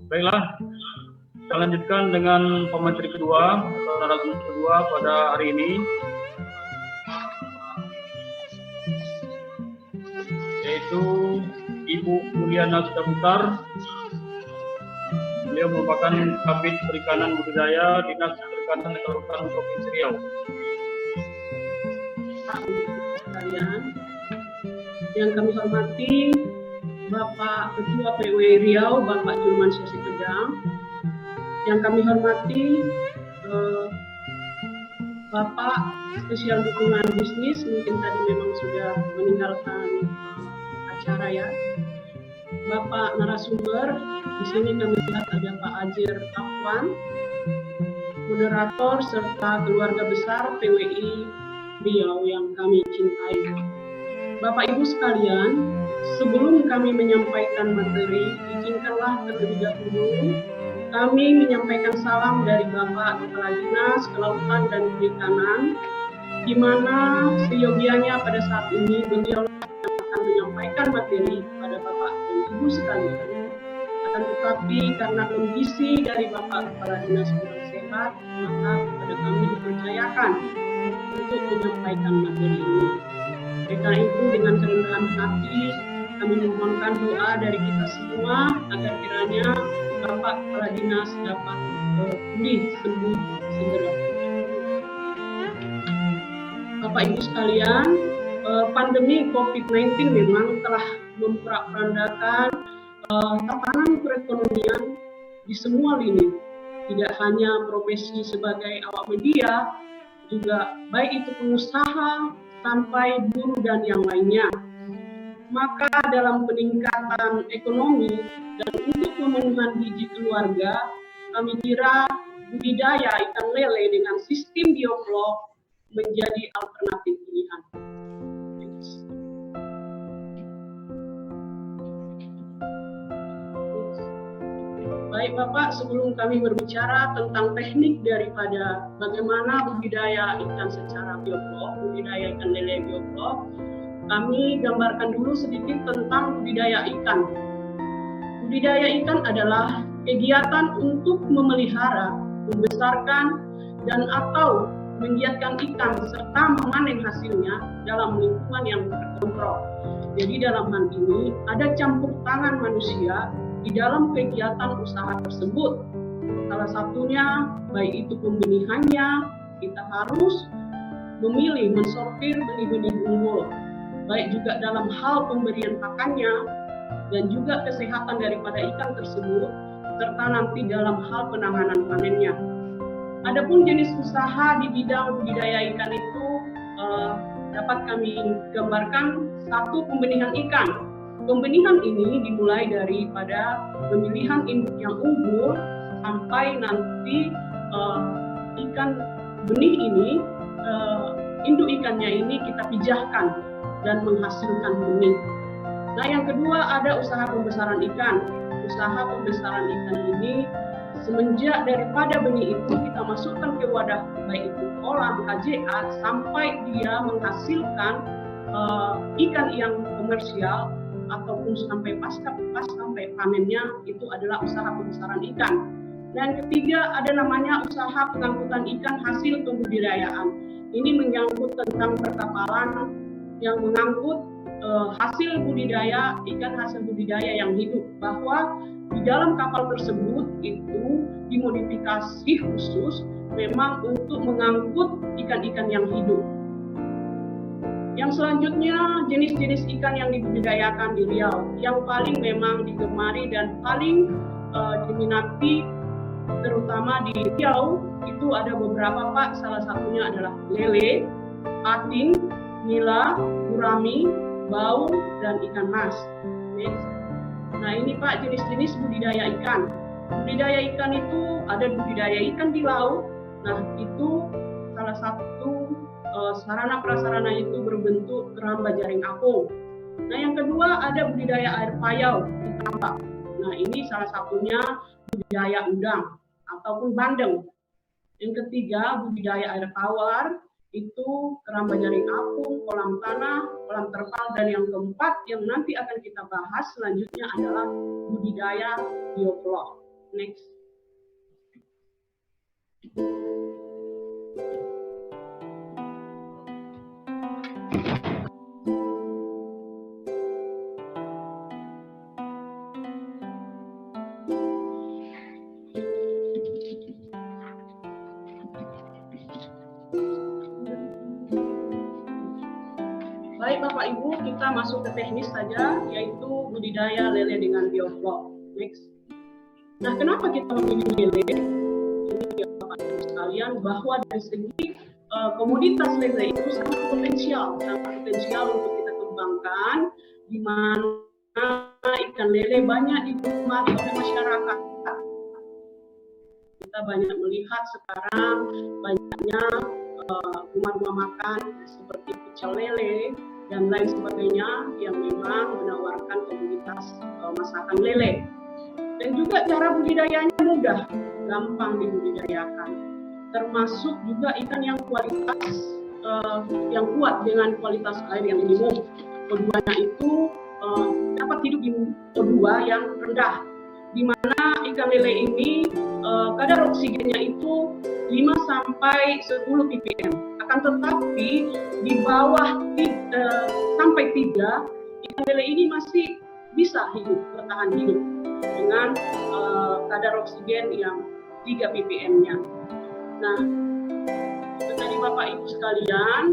Baiklah, kita lanjutkan dengan pemateri kedua atau narasumber kedua pada hari ini, yaitu Ibu Juliana Sudaputar. Beliau merupakan Kabid Perikanan Budidaya Dinas Perikanan dan Kelautan Provinsi Riau. Sekalian, yang kami hormati Bapak Ketua PW Riau, Bapak Julmansyah Sikedang. Yang kami hormati Bapak Spesial Dukungan Bisnis, mungkin tadi memang sudah meninggalkan acara ya. Bapak narasumber, di sini kami lihat ada Pak Ajir Afwan, moderator serta keluarga besar PWI Riau yang kami cintai. Bapak Ibu sekalian, sebelum kami menyampaikan materi, izinkanlah terlebih dahulu kami menyampaikan salam dari Bapak Kepala Dinas Kelautan dan Perikanan, di mana seyogianya pada saat ini beliau akan menyampaikan materi kepada Bapak dan Ibu sekalian. Akan tetapi karena kondisi dari Bapak Kepala Dinas kurang sehat, maka kepada kami dipercayakan untuk menyampaikan materi ini. Karena itu dengan kerendahan hati kami memohonkan doa dari kita semua agar kiranya Bapak Kepala Dinas dapat pulih sembuh segera. Bapak Ibu sekalian, pandemi COVID-19 memang telah memporak-porandakan tatanan perekonomian di semua lini, tidak hanya profesi sebagai awak media, juga baik itu pengusaha sampai buruh dan yang lainnya. Maka dalam peningkatan ekonomi dan untuk pemenuhan gizi keluarga, kami kira budidaya ikan lele dengan sistem bioflok menjadi alternatif pilihan. Baik Bapak, sebelum kami berbicara tentang teknik daripada bagaimana budidaya ikan secara bioflok, budidaya ikan lele bioflok, kami gambarkan dulu sedikit tentang budidaya ikan. Budidaya ikan adalah kegiatan untuk memelihara, membesarkan, dan atau menggiatkan ikan serta memanen hasilnya dalam lingkungan yang terkontrol. Jadi dalam hal ini ada campur tangan manusia di dalam kegiatan usaha tersebut. Salah satunya baik itu pembenihannya, kita harus memilih mensortir benih-benih unggul, baik juga dalam hal pemberian pakannya dan juga kesehatan daripada ikan tersebut, serta nanti dalam hal penanganan panennya. Adapun jenis usaha di bidang budidaya ikan itu dapat kami gambarkan. Satu, pembenihan ikan. Pembenihan ini dimulai daripada pemilihan induk yang unggul sampai nanti ikan benih ini, induk ikannya ini kita pijahkan dan menghasilkan benih. Nah, yang kedua ada usaha pembesaran ikan. Usaha pembesaran ikan ini semenjak daripada benih itu kita masukkan ke wadah baik itu kolam, KJA, sampai dia menghasilkan ikan yang komersial ataupun sampai sampai panennya, itu adalah usaha pembesaran ikan. Dan ketiga ada namanya usaha pengangkutan ikan hasil pembudidayaan. Ini menyangkut tentang perkapalan yang mengangkut hasil budidaya, ikan hasil budidaya yang hidup, bahwa di dalam kapal tersebut itu dimodifikasi khusus memang untuk mengangkut ikan-ikan yang hidup. Yang selanjutnya jenis-jenis ikan yang dibudidayakan di Riau, yang paling memang digemari dan paling diminati terutama di Riau itu ada beberapa Pak, salah satunya adalah lele, patin, nila, gurami, bau, dan ikan mas. Nah ini Pak jenis-jenis budidaya ikan. Budidaya ikan itu ada budidaya ikan di laut. Nah itu salah satu sarana prasarana itu berbentuk keramba jaring apung. Nah yang kedua ada budidaya air payau di tambak. Nah ini salah satunya budidaya udang ataupun bandeng. Yang ketiga budidaya air tawar, itu keramba jaring apung, kolam tanah, kolam terpal, dan yang keempat yang nanti akan kita bahas selanjutnya adalah budidaya bioflok. Next. Baik Bapak Ibu, kita masuk ke teknis saja, yaitu budidaya lele dengan bioflok. Next. Nah, kenapa kita memilih lele? Ini ya Bapak Ibu sekalian, bahwa dari segi komoditas lele itu sangat potensial untuk kita kembangkan, di mana ikan lele banyak digemari oleh masyarakat. Kita banyak melihat sekarang banyaknya rumah-rumah makan seperti pecel lele dan lain sebagainya yang memang menawarkan komoditas masakan lele. Dan juga cara budidayanya mudah, gampang dibudidayakan. Termasuk juga ikan yang kualitas yang kuat dengan kualitas air yang minimum. Keduanya itu dapat hidup di O2 yang rendah, di mana ikan lele ini kadar oksigennya itu 5 sampai 10 ppm. Akan tetapi di bawah sampai 3, ikan lele ini masih bisa bertahan hidup dengan kadar oksigen yang 3 ppm-nya. Nah, tadi Bapak Ibu sekalian,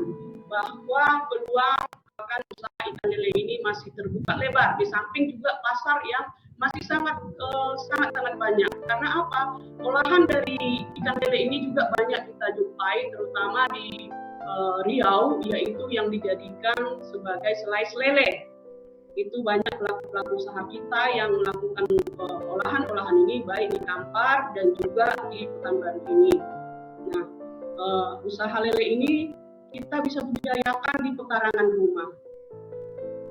bahwa peluang akan usaha ikan lele ini masih terbuka lebar, di samping juga pasar yang masih sangat banyak. Karena apa? Olahan dari ikan lele ini juga banyak kita jumpai, terutama di Riau, yaitu yang dijadikan sebagai selai lele. Itu banyak pelaku usaha kita yang melakukan olahan-olahan ini, baik di Kampar dan juga di Pekanbaru ini. Nah, usaha lele ini kita bisa budidayakan di pekarangan rumah.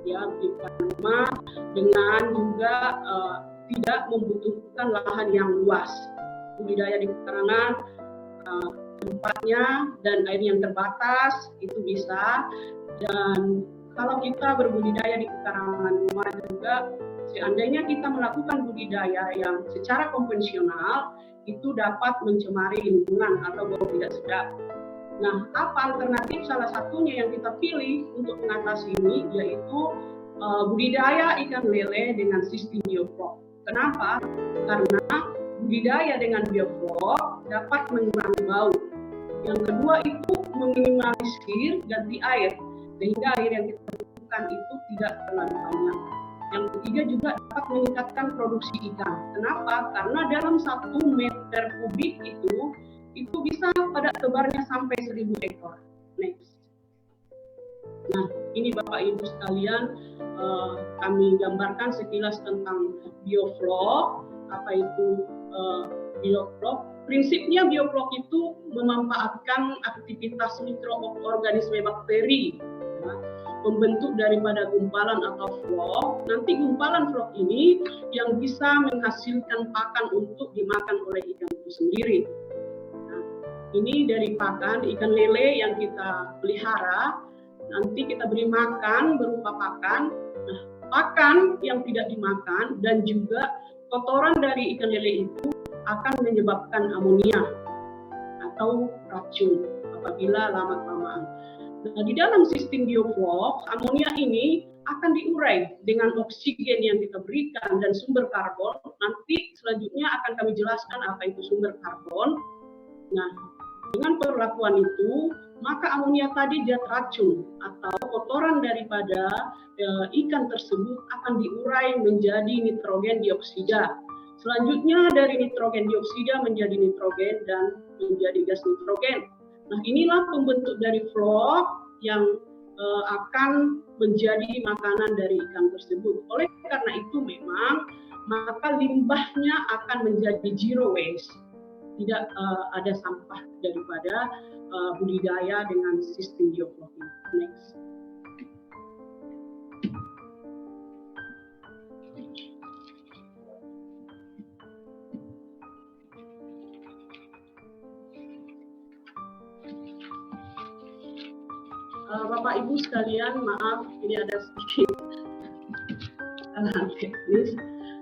Ya, di rumah dengan juga tidak membutuhkan lahan yang luas. Budidaya di pekarangan, tempatnya dan air yang terbatas itu bisa. Dan kalau kita berbudidaya di pekarangan rumah juga, seandainya kita melakukan budidaya yang secara konvensional, itu dapat mencemari lingkungan atau bau tidak sedap. Nah, apa alternatif? Salah satunya yang kita pilih untuk mengatasi ini yaitu budidaya ikan lele dengan sistem bioflok. Kenapa? Karena budidaya dengan bioflok dapat mengurangi bau. Yang kedua itu meminimalisir ganti air, sehingga air yang kita butuhkan itu tidak terlalu banyak. Yang ketiga juga dapat meningkatkan produksi ikan. Kenapa? Karena dalam 1 meter kubik itu bisa pada tebarnya sampai 1000 ekor. Next. Nah, ini Bapak Ibu sekalian, kami gambarkan sekilas tentang bioflok. Apa itu bioflok? Prinsipnya bioflok itu memanfaatkan aktivitas mikroorganisme bakteri, ya, membentuk daripada gumpalan atau flok. Nanti gumpalan flok ini yang bisa menghasilkan pakan untuk dimakan oleh ikan itu sendiri. Ini dari pakan ikan lele yang kita pelihara, nanti kita beri makan berupa pakan. Nah, pakan yang tidak dimakan dan juga kotoran dari ikan lele itu akan menyebabkan amonia atau racun apabila lama-kelamaan. Nah, di dalam sistem bioflok, amonia ini akan diurai dengan oksigen yang kita berikan dan sumber karbon. Nanti selanjutnya akan kami jelaskan apa itu sumber karbon. Nah, dengan perlakuan itu, maka amonia tadi zat racun atau kotoran daripada ikan tersebut akan diurai menjadi nitrogen dioksida. Selanjutnya dari nitrogen dioksida menjadi nitrogen dan menjadi gas nitrogen. Nah, inilah pembentuk dari flok yang akan menjadi makanan dari ikan tersebut. Oleh karena itu memang maka limbahnya akan menjadi zero waste. Tidak ada sampah daripada budidaya dengan sistem bioflok ini. Next. Bapak Ibu sekalian, maaf ini ada sedikit teknis.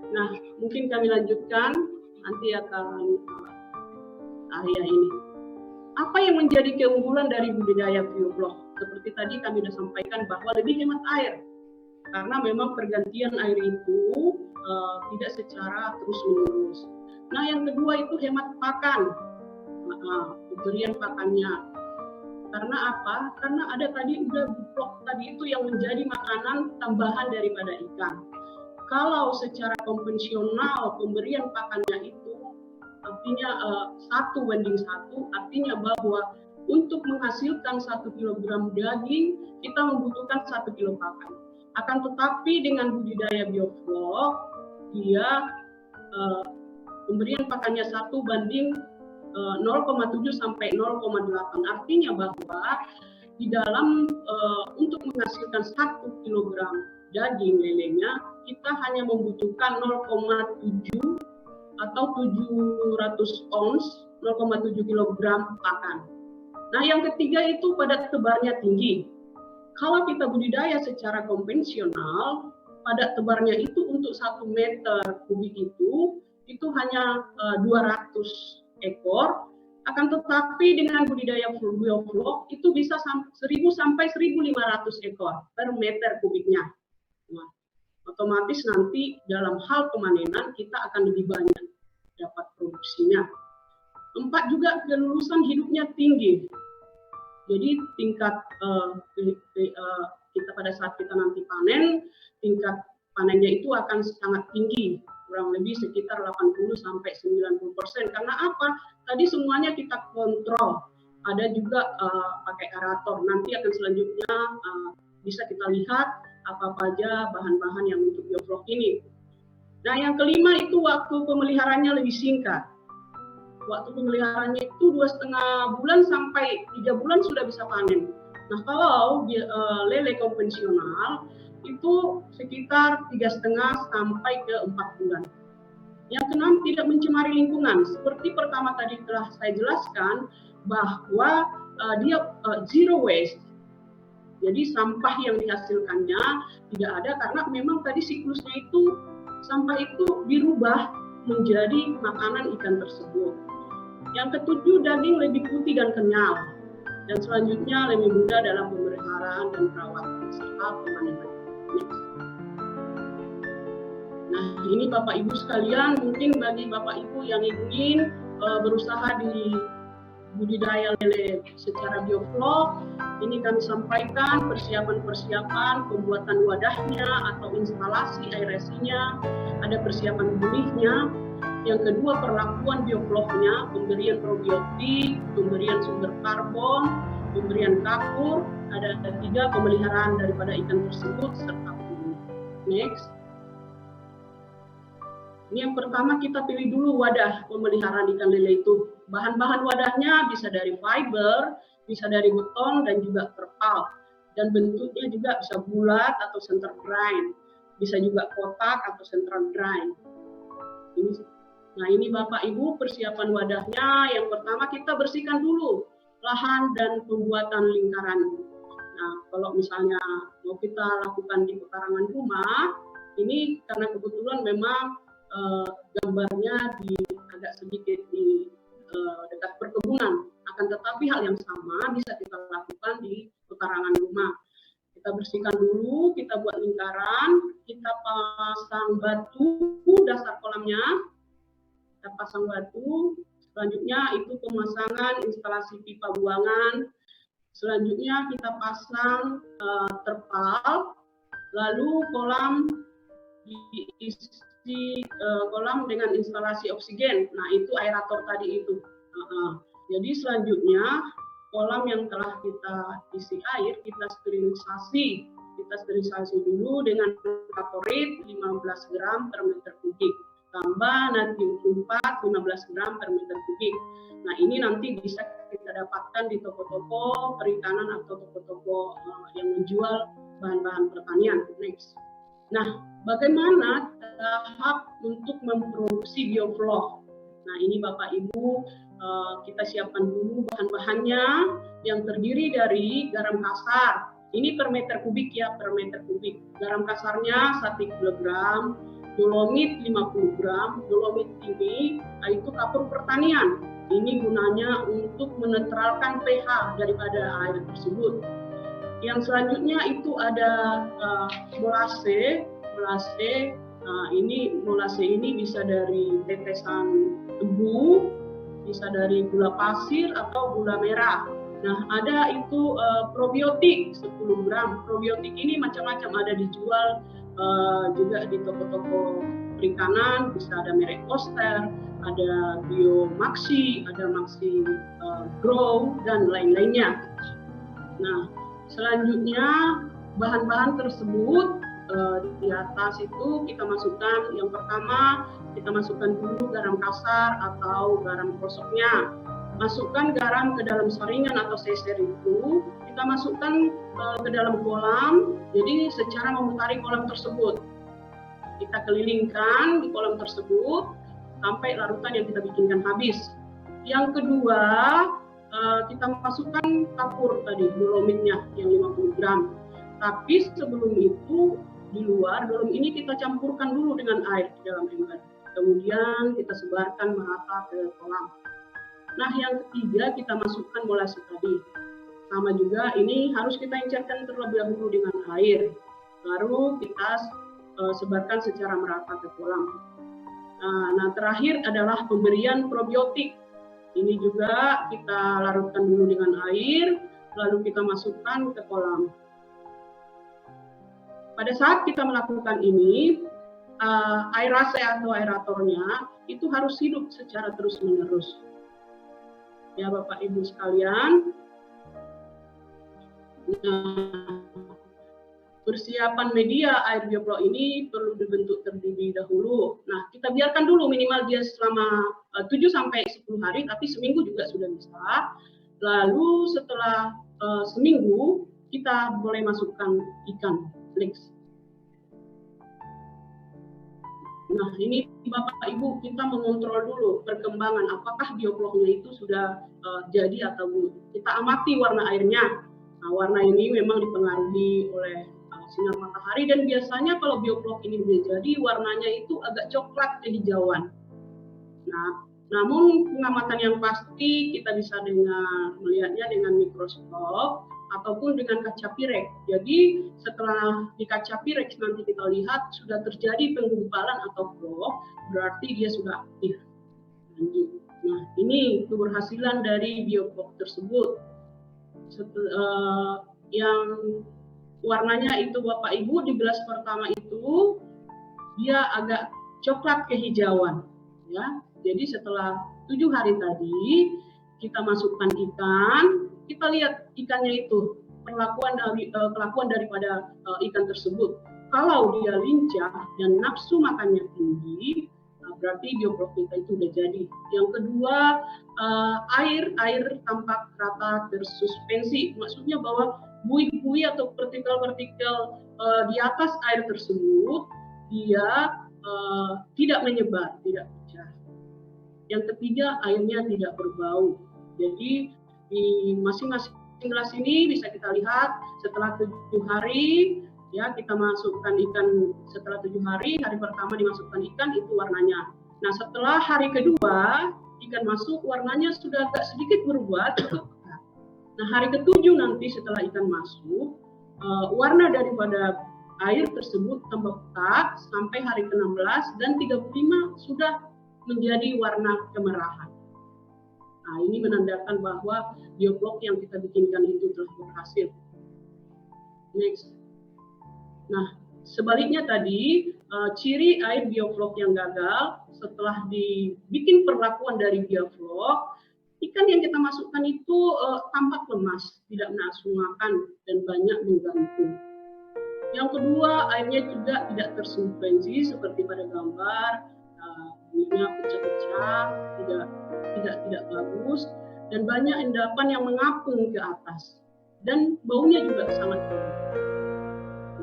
Nah, mungkin kami lanjutkan nanti akan area ini. Apa yang menjadi keunggulan dari budidaya bioblok? Seperti tadi kami sudah sampaikan bahwa lebih hemat air, karena memang pergantian air itu tidak secara terus-menerus. Nah, yang kedua itu hemat pakan, pemberian pakannya. Karena apa? Karena ada tadi udah blok tadi itu yang menjadi makanan tambahan daripada ikan. Kalau secara konvensional pemberian pakannya itu artinya 1:1, artinya bahwa untuk menghasilkan 1 kilogram daging kita membutuhkan 1 kilo pakan. Akan tetapi dengan budidaya bioflok dia pemberian pakannya 1:0,7 sampai 0,8. Artinya bahwa di dalam untuk menghasilkan 1 kilogram daging lelenya kita hanya membutuhkan 0,7 atau 700 ons, 0,7 kilogram pakan. Nah, yang ketiga itu padat tebarnya tinggi. Kalau kita budidaya secara konvensional, padat tebarnya itu untuk 1 meter kubik itu hanya 200 ekor. Akan tetapi dengan budidaya bioflok itu bisa 1000 sampai 1500 ekor per meter kubiknya. Nah, otomatis nanti dalam hal pemanenan kita akan lebih banyak dapat produksinya. 4 juga kelulusan hidupnya tinggi. Jadi tingkat kita pada saat kita nanti panen, tingkat panennya itu akan sangat tinggi, kurang lebih sekitar 80 sampai 90%. Karena apa? Tadi semuanya kita kontrol. Ada juga pakai aerator. Nanti akan selanjutnya bisa kita lihat apa saja bahan-bahan yang untuk bioflok ini. Nah, yang kelima itu waktu pemeliharaannya lebih singkat. Waktu pemeliharaannya itu 2,5 bulan sampai 3 bulan sudah bisa panen. Nah, kalau lele konvensional itu sekitar 3,5 sampai ke 4 bulan. Yang keenam, tidak mencemari lingkungan. Seperti pertama tadi telah saya jelaskan bahwa dia zero waste. Jadi sampah yang dihasilkannya tidak ada karena memang tadi siklusnya itu sampah itu dirubah menjadi makanan ikan tersebut. Yang ketujuh, daging lebih putih dan kenyal. Dan selanjutnya lebih mudah dalam pemeliharaan dan perawatan serta pemanenan. Nah, ini Bapak Ibu sekalian, mungkin bagi Bapak Ibu yang ingin berusaha di budidaya lele secara bioflok, ini kami sampaikan persiapan-persiapan pembuatan wadahnya atau instalasi aerasinya, ada persiapan benihnya. Yang kedua, perlakuan biofloknya, pemberian probiotik, pemberian sumber karbon, pemberian kapur, ada 3 pemeliharaan daripada ikan tersebut serta penyu. Next. Ini yang pertama, kita pilih dulu wadah pemeliharaan ikan lele itu. Bahan-bahan wadahnya bisa dari fiber, bisa dari beton, dan juga terpal. Dan bentuknya juga bisa bulat atau center grind. Bisa juga kotak atau central grind. Nah, ini Bapak Ibu persiapan wadahnya. Yang pertama kita bersihkan dulu lahan dan pembuatan lingkaran. Nah, kalau misalnya mau kita lakukan di pekarangan rumah, ini karena kebetulan memang gambarnya agak sedikit di dekat perkebunan. Akan tetapi hal yang sama bisa kita lakukan di pekarangan rumah. Kita bersihkan dulu, kita buat lingkaran, kita pasang batu dasar kolamnya, kita pasang batu. Selanjutnya itu pemasangan instalasi pipa buangan. Selanjutnya kita pasang terpal, lalu kolam diisi kolam dengan instalasi oksigen. Nah, itu aerator tadi itu. Jadi selanjutnya kolam yang telah kita isi air kita sterilisasi. Kita sterilisasi dulu dengan kaporit 15 gram per meter kubik. Tambah natrium sulfat 15 gram per meter kubik. Nah, ini nanti bisa kita dapatkan di toko-toko perikanan atau toko-toko yang menjual bahan-bahan pertanian. Next. Nah, bagaimana tahap untuk memproduksi bioflok? Nah, ini Bapak Ibu, kita siapkan dulu bahan-bahannya yang terdiri dari garam kasar. Ini per meter kubik ya, per meter kubik. Garam kasarnya 1 kg, dolomit 50 gram. Dolomit ini itu kapur pertanian. Ini gunanya untuk menetralkan pH daripada air tersebut. Yang selanjutnya itu ada molase. Molase ini bisa dari tetesan tebu, bisa dari gula pasir atau gula merah. Nah, ada itu probiotik 10 gram. Probiotik ini macam-macam, ada dijual juga di toko-toko perikanan, bisa ada merek Oster, ada Biomaxi, ada Maxi Grow, dan lain-lainnya. Nah, selanjutnya bahan-bahan tersebut di atas itu kita masukkan. Yang pertama kita masukkan dulu garam kasar atau garam gosoknya. Masukkan garam ke dalam saringan atau seser itu, kita masukkan ke dalam kolam. Jadi secara memutari kolam tersebut, kita kelilingkan di kolam tersebut sampai larutan yang kita bikinkan habis. Yang kedua, kita masukkan kapur tadi, dolomitnya yang 50 gram. Tapi sebelum itu, di luar dolom ini kita campurkan dulu dengan air di dalam ember. Kemudian kita sebarkan merata ke kolam. Nah, yang ketiga kita masukkan molase tadi. Sama juga, ini harus kita encerkan terlebih dahulu dengan air. Baru kita sebarkan secara merata ke kolam. Nah, terakhir adalah pemberian probiotik. Ini juga kita larutkan dulu dengan air, lalu kita masukkan ke kolam. Pada saat kita melakukan ini, aerase atau aeratornya itu harus hidup secara terus-menerus. Ya, Bapak Ibu sekalian. Nah, persiapan media air bioflow ini perlu dibentuk terlebih dahulu. Nah, kita biarkan dulu minimal dia selama 7-10 hari, tapi seminggu juga sudah bisa. Lalu setelah seminggu, kita boleh masukkan ikan flix. Nah, ini Bapak Ibu, kita mengontrol dulu perkembangan apakah bioflownya itu sudah jadi atau belum. Kita amati warna airnya. Nah, warna ini memang dipengaruhi oleh sinar matahari, dan biasanya kalau bioflow ini sudah jadi, warnanya itu agak coklat kehijauan. Nah, namun pengamatan yang pasti kita bisa melihatnya dengan mikroskop ataupun dengan kaca Pyrex. Jadi setelah di kaca Pyrex nanti kita lihat sudah terjadi penggumpalan atau flow, berarti dia sudah aktif. Nah, ini keberhasilan dari bioflow tersebut. Yang warnanya itu Bapak Ibu di gelas pertama itu dia agak coklat kehijauan, ya. Jadi setelah 7 hari tadi kita masukkan ikan, kita lihat ikannya itu kelakuan daripada ikan tersebut. Kalau dia lincah dan nafsu makannya tinggi, berarti bioflow kita itu sudah jadi. Yang kedua, air tampak rata tersuspensi, maksudnya bahwa buih-buih atau partikel-partikel di atas air tersebut dia tidak menyebar, tidak pecah. Yang ketiga, airnya tidak berbau. Jadi di masing-masing gelas ini bisa kita lihat setelah 7 hari, ya, kita masukkan ikan. Setelah 7 hari, hari pertama dimasukkan ikan, itu warnanya. Nah, setelah hari kedua ikan masuk, warnanya sudah agak sedikit berubah. Nah, hari ke-7 nanti setelah ikan masuk, warna daripada air tersebut tambah pekat sampai hari ke-16 dan 35 sudah menjadi warna kemerahan. Nah, ini menandakan bahwa bioflow yang kita bikinkan itu telah berhasil. Next. Nah, sebaliknya tadi, ciri air bioflow yang gagal setelah dibikin perlakuan dari bioflow, ikan yang kita masukkan itu tampak lemas, tidak nafsu makan, dan banyak menggantung. Yang kedua, airnya juga tidak tersuspensi seperti pada gambar, bunyinya pecah-pecah, tidak bagus, dan banyak endapan yang mengapung ke atas, dan baunya juga sangat bau.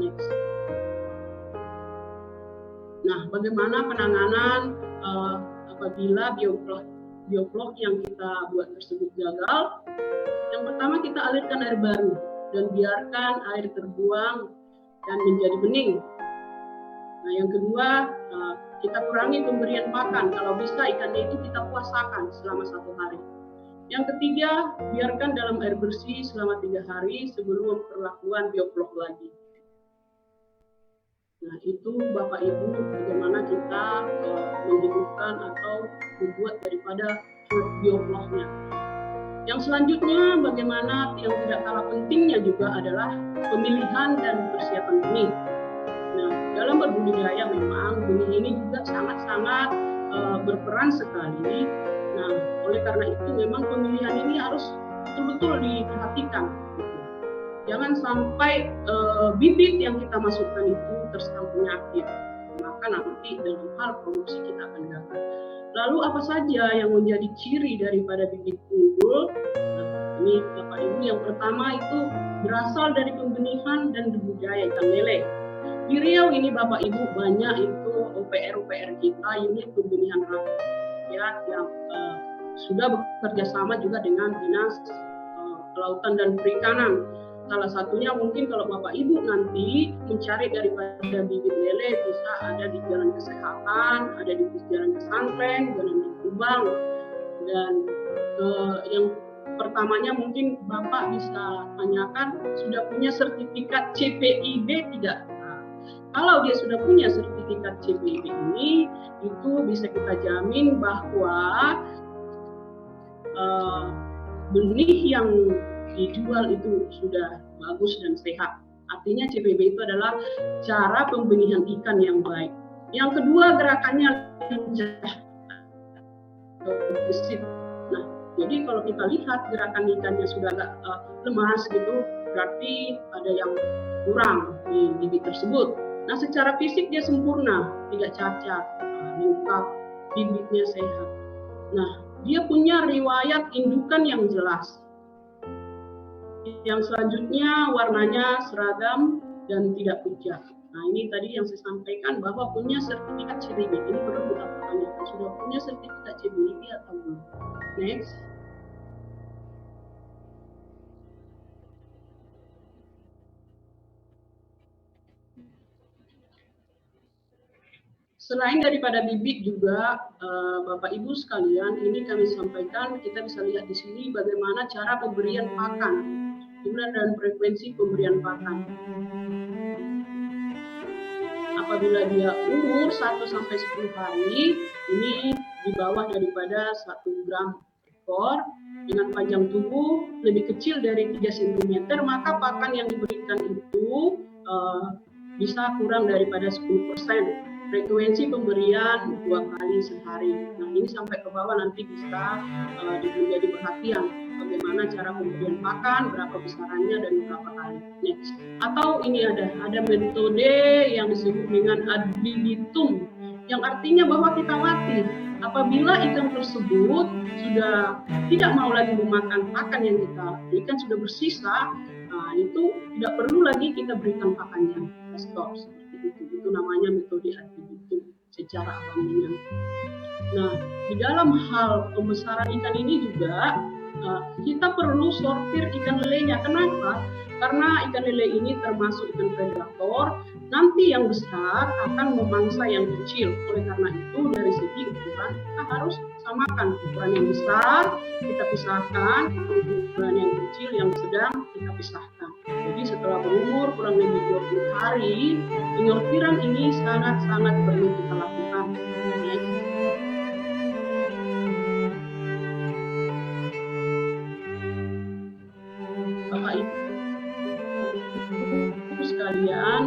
Next. Nah, bagaimana penanganan apabila bioflow yang kita buat tersebut gagal? Yang pertama, kita alirkan air baru dan biarkan air terbuang dan menjadi bening. Nah, yang kedua, kita kurangi pemberian pakan. Kalau bisa ikannya itu kita puasakan selama 1 hari. Yang ketiga, biarkan dalam air bersih selama 3 hari sebelum perlakuan bioflok lagi. Nah, itu Bapak Ibu bagaimana kita menghidupkan atau membuat daripada biofloknya. Yang selanjutnya, bagaimana yang tidak kalah pentingnya juga adalah pemilihan dan persiapan benih. Nah, dalam berbudidaya memang benih ini juga sangat-sangat berperan sekali. Nah, oleh karena itu memang pemilihan ini harus betul-betul diperhatikan. Jangan sampai bibit yang kita masukkan itu terserang penyakit, maka nanti dalam hal produksi kita akan gagal. Lalu apa saja yang menjadi ciri daripada bibit unggul? Nah, ini Bapak Ibu, yang pertama itu berasal dari pembenihan dan budidaya ikan lele. Di Riau ini Bapak Ibu banyak itu OPR kita unit pembenihan rakyat yang sudah bekerja sama juga dengan Dinas Kelautan dan Perikanan. Salah satunya mungkin kalau Bapak Ibu nanti mencari daripada bibit lele bisa ada di Jalan Kesehatan, ada di Jalan Pesantren, Jalan di Kubang. Dan yang pertamanya mungkin Bapak bisa tanyakan sudah punya sertifikat CPIB tidak? Kalau dia sudah punya sertifikat CPIB ini, itu bisa kita jamin bahwa benih yang dijual itu sudah bagus dan sehat. Artinya CPIB itu adalah cara pembenihan ikan yang baik. Yang kedua, gerakannya lincah. Nah, jadi kalau kita lihat gerakan ikannya sudah agak lemas gitu, berarti ada yang kurang di bibit tersebut. Nah, secara fisik dia sempurna, tidak cacat, lengkap, bibitnya sehat. Nah, dia punya riwayat indukan yang jelas. Yang selanjutnya warnanya seragam dan tidak pucat. Nah, ini tadi yang saya sampaikan bahwa punya sertifikat CPIB. Ini perlu kita pertanyakan, sudah punya sertifikat CPIB atau belum? Next. Selain daripada bibit juga, Bapak Ibu sekalian, ini kami sampaikan, kita bisa lihat di sini bagaimana cara pemberian pakan, jumlah dan frekuensi pemberian pakan. Apabila dia umur 1-10 hari, ini di bawah daripada 1 gram ekor, dengan panjang tubuh lebih kecil dari 3 cm, maka pakan yang diberikan itu bisa kurang daripada 10%. Frekuensi pemberian 2 kali sehari. Nah, ini sampai ke bawah nanti bisa menjadi perhatian bagaimana cara pemberian pakan, berapa besarannya dan berapa kali. Next. Atau ini ada metode yang disebut dengan ad libitum, yang artinya bahwa kita latih apabila ikan tersebut sudah tidak mau lagi memakan pakan yang kita berikan, sudah bersisa, nah itu tidak perlu lagi kita berikan pakannya, stop. Itu namanya metode ad libitum secara alamiah. Nah, di dalam hal pembesaran ikan ini juga kita perlu sortir ikan lelenya. Kenapa? Karena ikan lele ini termasuk ikan predator. Nanti yang besar akan memangsa yang kecil. Oleh karena itu dari segi ukuran kita harus samakan. Ukuran yang besar kita pisahkan, ukuran yang kecil yang sedang kita pisahkan. Jadi setelah berumur kurang lebih 20 hari, penyortiran ini sangat-sangat perlu kita lakukan. Bapak Ibu sekalian,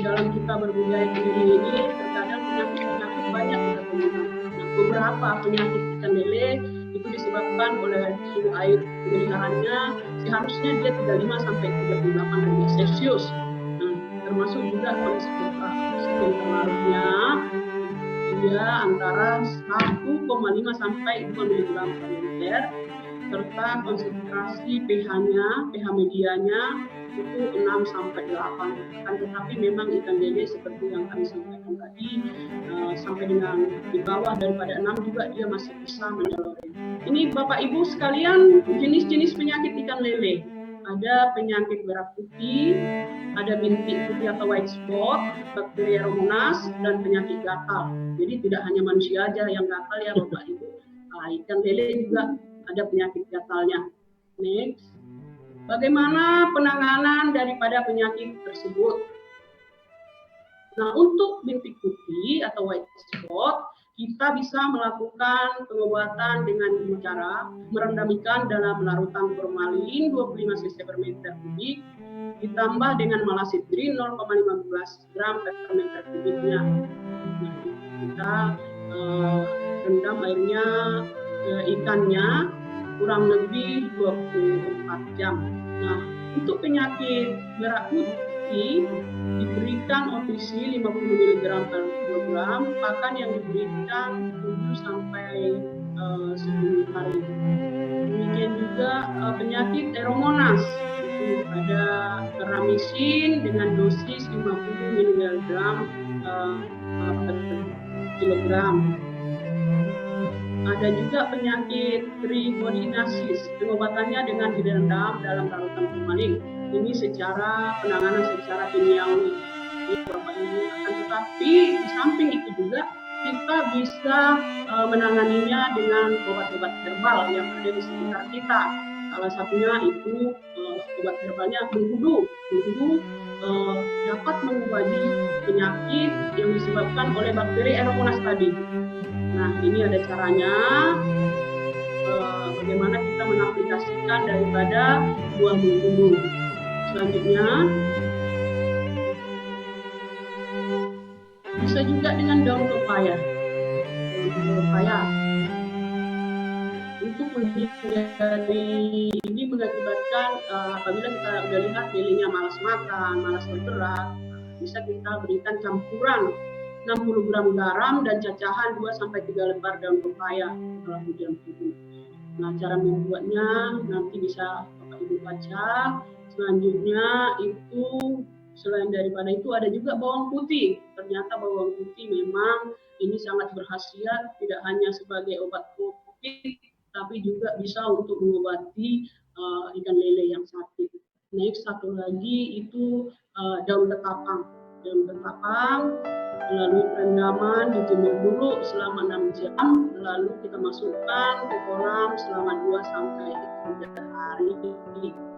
dalam kita berbudidaya lele ini terkadang penyakit banyak kita temukan. Nah, beberapa penyakit ikan lele itu disebabkan oleh suhu air pemeliharaannya, seharusnya dia 35 sampai 38 derajat Celcius. Nah, termasuk juga kondisi pengaruhnya dia antara 1,5 sampai 2 mg per liter, serta konsentrasi pH medianya itu 6 sampai 8. Kan tetapi memang ikan lele seperti yang kami sampaikan tadi, sampai dengan di bawah daripada 6 juga dia masih bisa menyelori. Ini Bapak Ibu sekalian jenis-jenis penyakit ikan lele. ada penyakit merah putih, ada bintik putih atau white spot, bakteri Aeromonas, dan penyakit gatal. Jadi tidak hanya manusia aja yang gatal ya Bapak Ibu. Ikan lele juga ada penyakit gatalnya. Next. Bagaimana penanganan daripada penyakit tersebut? Nah, untuk bintik putih atau white spot, kita bisa melakukan pengobatan dengan cara merendam ikan dalam larutan formalin 25 cc per meter kubik, ditambah dengan malasidrin 0,15 gram per meter kubiknya. Nah, kita rendam airnya ikannya kurang lebih 24 jam. Nah, untuk penyakit merah putih diberikan OTC 50 mg per kilogram, pakan yang diberikan 7 sampai 10 hari. Demikian juga penyakit Aeromonas, itu ada ramisin dengan dosis 50 mg per kilogram. Ada juga penyakit trichoniasis, pengobatannya dengan direndam dalam larutan formalin. Ini secara penanganan secara kimiawi, Bapak Ibu. Akan tetapi di samping itu juga kita bisa menanganinya dengan obat-obat herbal yang ada di sekitar kita. Salah satunya itu obat herbalnya mengkudu. Mengkudu dapat mengobati penyakit yang disebabkan oleh bakteri Aeromonas tadi. Nah, ini ada caranya bagaimana kita mengaplikasikan daripada buah mengkudu. Selanjutnya, bisa juga dengan daun pepaya. Untuk menghindari ini mengakibatkan apabila kita sudah lihat lelenya malas makan, malas bergerak, bisa kita berikan campuran 60 gram garam dan cacahan 2-3 lembar daun pepaya setelah hujan turun. Nah, cara membuatnya nanti bisa Bapak Ibu baca. Selanjutnya itu selain daripada itu ada juga bawang putih. Ternyata bawang putih memang ini sangat berkhasiat, tidak hanya sebagai obat COVID, tapi juga bisa untuk mengobati ikan lele yang sakit. Next, satu lagi itu daun ketapang. Daun ketapang melalui perendaman dijemur dulu selama 6 jam, lalu kita masukkan ke kolam selama 2-3 hari.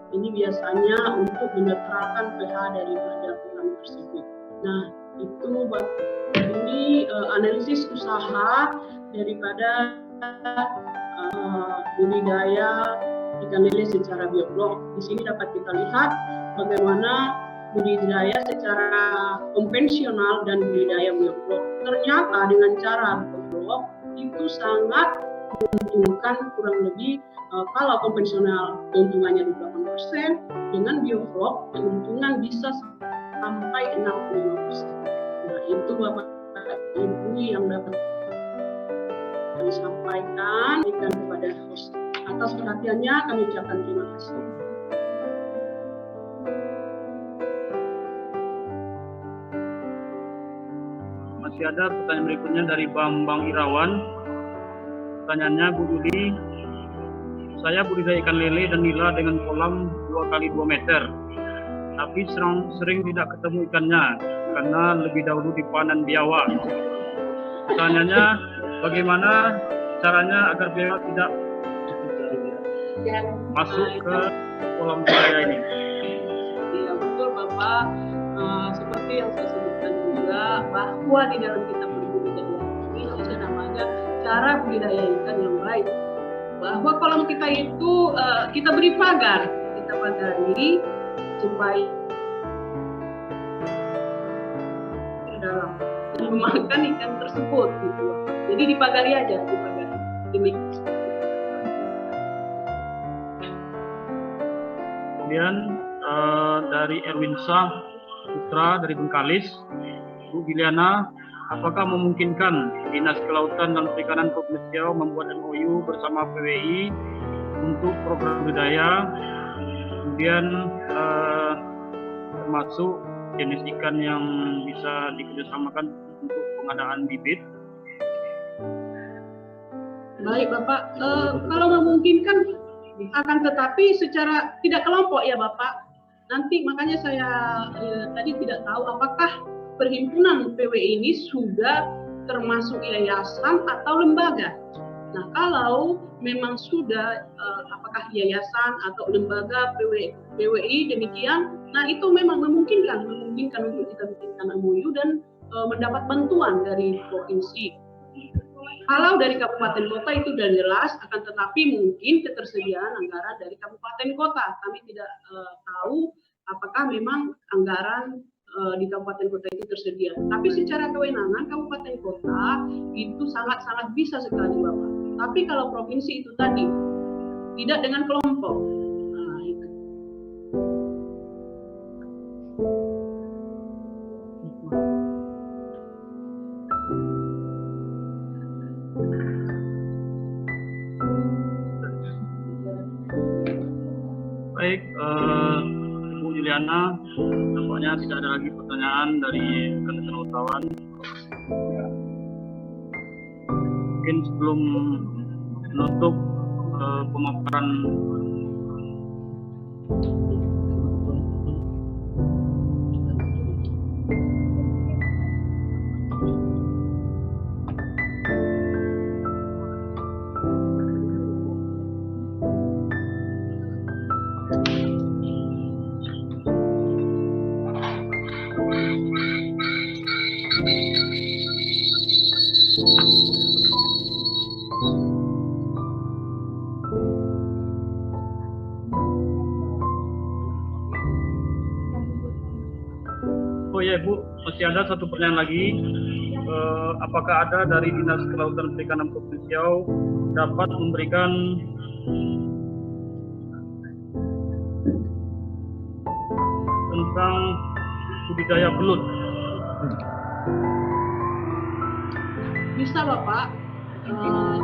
Ini biasanya untuk menetralkan pH daripada kolam tersebut. Nah, itu ini analisis usaha daripada budidaya ikan lele secara bioblok. Di sini dapat kita lihat bagaimana budidaya secara konvensional dan budidaya bioblok. Ternyata dengan cara bioblok itu sangat menguntungkan, kurang lebih kalau konvensional keuntungannya 28%, dengan bioblok keuntungan bisa sampai 65%. Nah, itu Bapak Ibu yang dapat disampaikan kepada host. Atas perhatiannya kami ucapkan terima kasih. Masih ada pertanyaan berikutnya dari Bambang Irawan. Pertanyaannya, Bu Juli, saya budidaya ikan lele dan nila dengan kolam 2x2 meter, tapi sering tidak ketemu ikannya karena lebih dahulu dipanen biawak. Pertanyaannya, bagaimana caranya agar biawak tidak masuk ke kolam budidaya ini? Iya, betul Bapak. Seperti yang saya sebutkan juga, bahwa di dalam kitab berbudidaya ini ada namanya cara budidaya ikan yang baik. Bahwa kolam kita itu kita beri pagar, kita pagari supaya ke dalam memakan ikan tersebut gitu. Jadi dipagari aja, dipagari. Kemudian dari Erwin Shah Putra dari Bengkalis, Bu Giliana, apakah memungkinkan Dinas Kelautan dan Perikanan Provinsi Riau membuat MOU bersama PWI untuk program budidaya, kemudian termasuk jenis ikan yang bisa dikerjasamakan untuk pengadaan bibit? Baik Bapak, kalau memungkinkan Akan tetapi secara tidak kelompok ya Bapak. Nanti makanya saya tadi tidak tahu apakah perhimpunan PWI ini sudah termasuk yayasan atau lembaga. Nah, kalau memang sudah apakah yayasan atau lembaga PWI demikian, nah itu memang memungkinkan untuk kita bikinkan MOU dan mendapat bantuan dari provinsi. Kalau dari kabupaten kota itu sudah jelas, akan tetapi mungkin ketersediaan anggaran dari kabupaten kota. Kami tidak tahu apakah memang anggaran di kabupaten kota itu tersedia. Tapi secara kewenangan kabupaten kota itu sangat-sangat bisa sekali Bapak. Tapi kalau provinsi itu tadi tidak dengan kelompok. Nah, itu. Baik, Bu Juliana, nampaknya tidak ada lagi pertanyaan dari rekan-rekan wartawan. Mungkin sebelum menutup pemaparan oh ya Bu, masih ada satu pertanyaan lagi. Apakah ada dari Dinas Kelautan Perikanan Provinsi Riau dapat memberikan tentang budidaya belut? Bisa Bapak.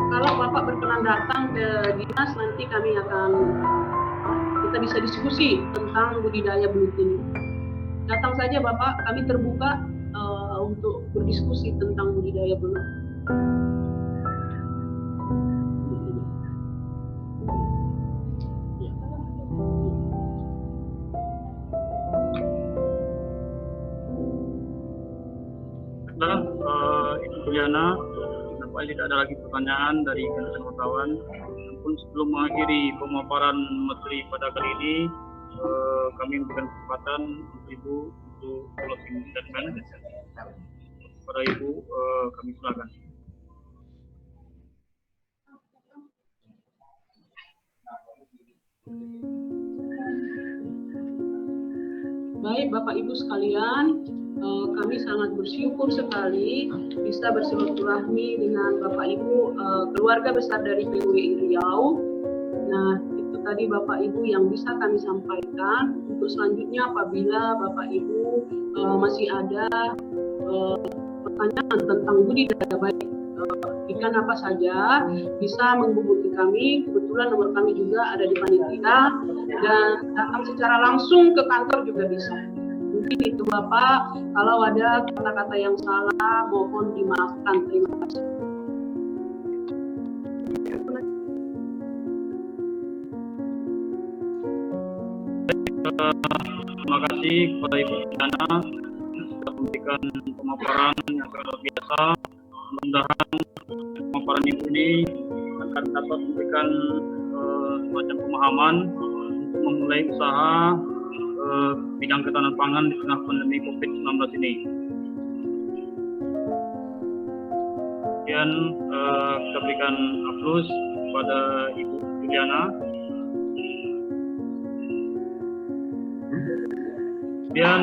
Kalau Bapak berkenan datang ke dinas, nanti kami akan kita bisa diskusi tentang budidaya belut ini. Datang saja Bapak, kami terbuka untuk berdiskusi tentang budidaya belut. Ibu Juliana, nampaknya tidak ada lagi pertanyaan dari rekan wartawan. Namun sebelum mengakhiri pemaparan materi pada kali ini, kami memberikan kesempatan untuk Ibu untuk closing statement. Kepada Ibu, kami silakan. Baik Bapak Ibu sekalian, kami sangat bersyukur sekali bisa bersilaturahmi dengan Bapak Ibu keluarga besar dari PWI Riau. Nah, itu tadi Bapak Ibu yang bisa kami sampaikan. Untuk selanjutnya apabila Bapak Ibu masih ada pertanyaan tentang budidaya baik ikan apa saja, bisa menghubungi kami. Kebetulan nomor kami juga ada di panitia dan datang secara langsung ke kantor juga bisa. Mungkin itu Bapak, kalau ada kata-kata yang salah mohon dimaafkan. Terima kasih. Terima kasih kepada Ibu Juliana sudah memberikan pemaparan yang sangat luar biasa. Mudah-mudahan pemaparan Ibu ini akan dapat memberikan semacam pemahaman untuk memulai usaha bidang ketahanan pangan di tengah pandemi COVID-19 ini. Kemudian kita berikan aplaus kepada Ibu Juliana. Kemudian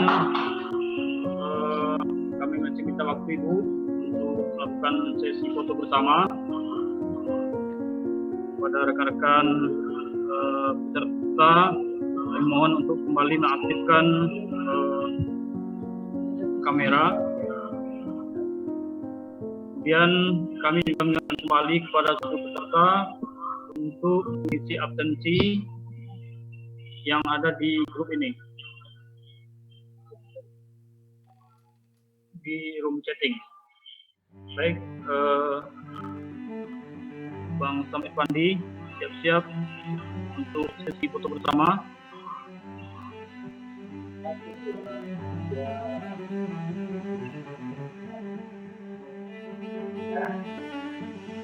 kami masih minta waktu Ibu untuk melakukan sesi foto bersama kepada rekan-rekan peserta. Kami mohon untuk kembali mengaktifkan kamera. Kemudian kami juga mengingatkan kembali kepada seluruh peserta untuk mengisi absensi yang ada di grup ini, di room chatting. Baik, Bang Samit Pandi, siap-siap untuk sesi foto bersama.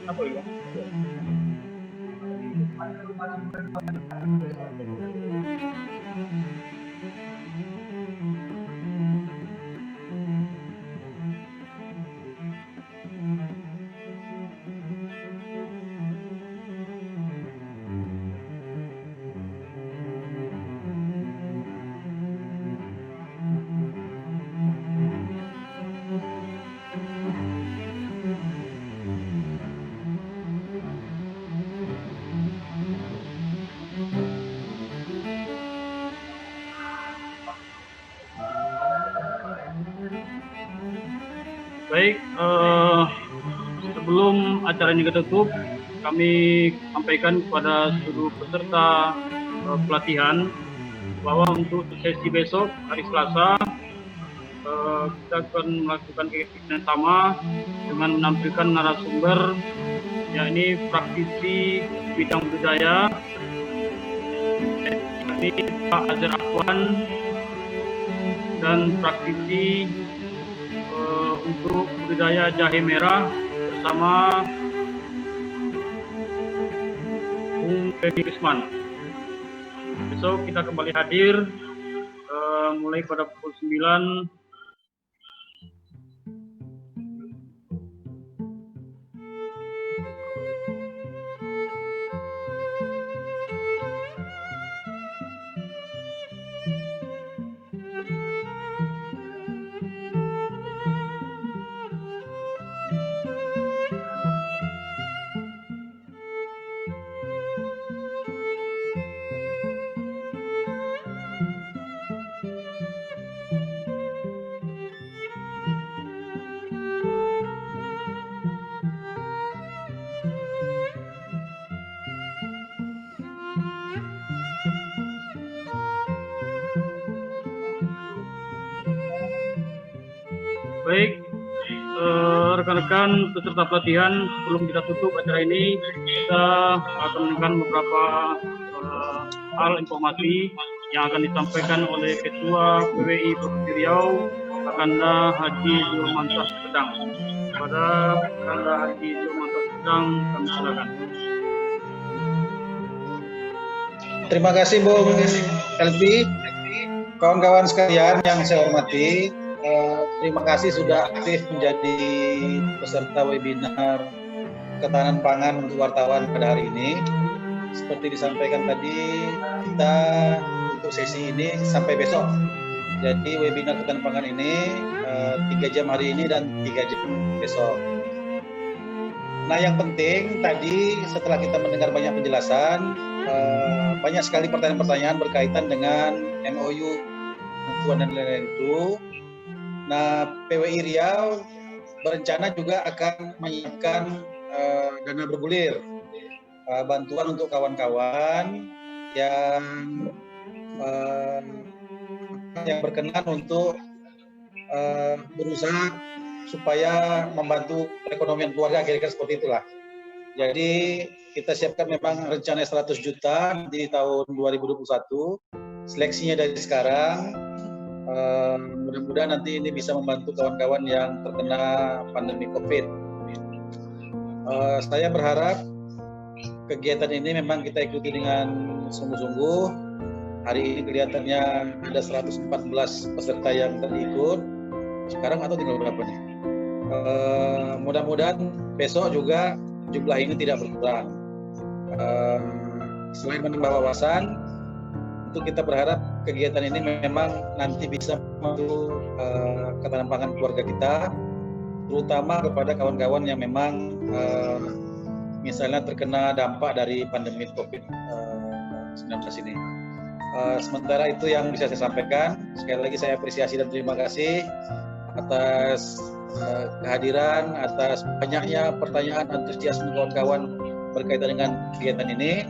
Apa ya? Baik, sebelum acara ini ditutup, kami sampaikan kepada seluruh peserta pelatihan bahwa untuk sesi besok hari Selasa kita akan melakukan kegiatan yang sama dengan menampilkan narasumber, yakni praktisi bidang budaya, yakni Pak Azhar Afwan, dan praktisi untuk budidaya jahe merah bersama Bung Feby Risman. Besok kita kembali hadir mulai pada pukul 9. Baik, rekan-rekan peserta pelatihan, sebelum kita tutup acara ini, kita akan mendengarkan beberapa hal informasi yang akan disampaikan oleh Ketua PWI Provinsi Riau, Kakanda Haji Julmansyah Sedang. Kepada Kakanda Haji Julmansyah Sedang, kami silakan. Terima kasih Bung Elvi, kawan-kawan sekalian yang saya hormati. Terima kasih sudah aktif menjadi peserta webinar ketahanan pangan untuk wartawan pada hari ini. Seperti disampaikan tadi, kita untuk sesi ini sampai besok. Jadi webinar ketahanan pangan ini 3 jam hari ini dan 3 jam besok. Nah, yang penting tadi setelah kita mendengar banyak penjelasan, banyak sekali pertanyaan-pertanyaan berkaitan dengan MOU dan lain-lain itu. Nah, PWI Riau berencana juga akan menyiapkan dana bergulir, bantuan untuk kawan-kawan yang berkenan untuk berusaha supaya membantu perekonomian keluarga, kira-kira seperti itulah. Jadi kita siapkan memang rencana 100 juta di tahun 2021, seleksinya dari sekarang. Mudah-mudahan nanti ini bisa membantu kawan-kawan yang terkena pandemi COVID. Saya berharap kegiatan ini memang kita ikuti dengan sungguh-sungguh. Hari ini kelihatannya ada 114 peserta yang terikut. Sekarang atau tinggal berapa nih? Mudah-mudahan besok juga jumlah ini tidak berkurang. Selain menambah wawasan, tentu kita berharap kegiatan ini memang nanti bisa membantu ketahanan pangan keluarga kita, terutama kepada kawan-kawan yang memang misalnya terkena dampak dari pandemi COVID-19 ini. Sementara itu yang bisa saya sampaikan. Sekali lagi saya apresiasi dan terima kasih atas kehadiran, atas banyaknya pertanyaan antusiasme kawan-kawan berkaitan dengan kegiatan ini.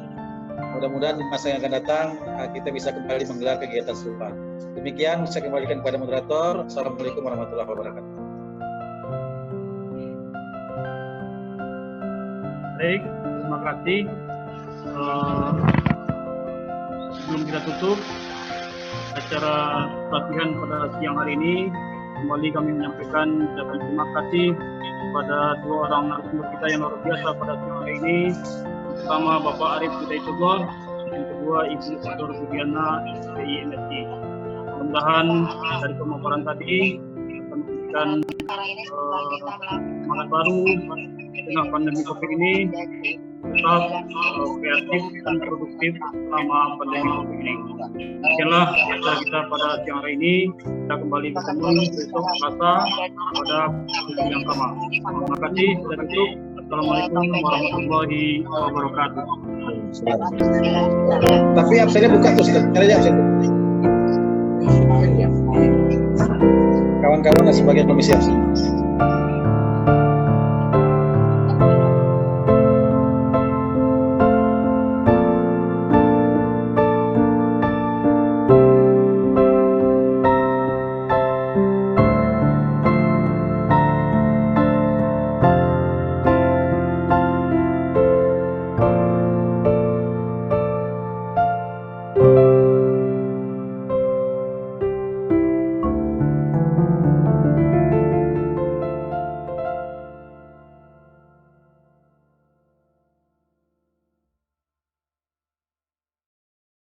Mudah-mudahan di masa yang akan datang kita bisa kembali menggelar kegiatan serupa. Demikian saya kembalikan kepada moderator. Assalamualaikum warahmatullahi wabarakatuh. Baik, terima kasih. sebelum kita tutup acara pelatihan pada siang hari ini, kembali kami menyampaikan ucapan terima kasih kepada dua orang narasumber kita yang luar biasa pada siang hari ini. Pertama Bapak Arif Hidayatullah, yang kedua Ibu Dr. Budiana SPI MSI. Mudah-mudahan dari pemaparan tadi akan memberikan semangat baru di tengah pandemi COVID ini, tetap kreatif dan produktif selama pandemi COVID ini. Demikianlah acara kita pada siang hari ini. Kita kembali bertemu besok Selasa pada pukul yang sama. Terima kasih. Sudah tutup. Assalamualaikum warahmatullahi wabarakatuh. Tapi absennya buka tuh, sebentar aja absen. Kawan-kawan sebagian komisi absen.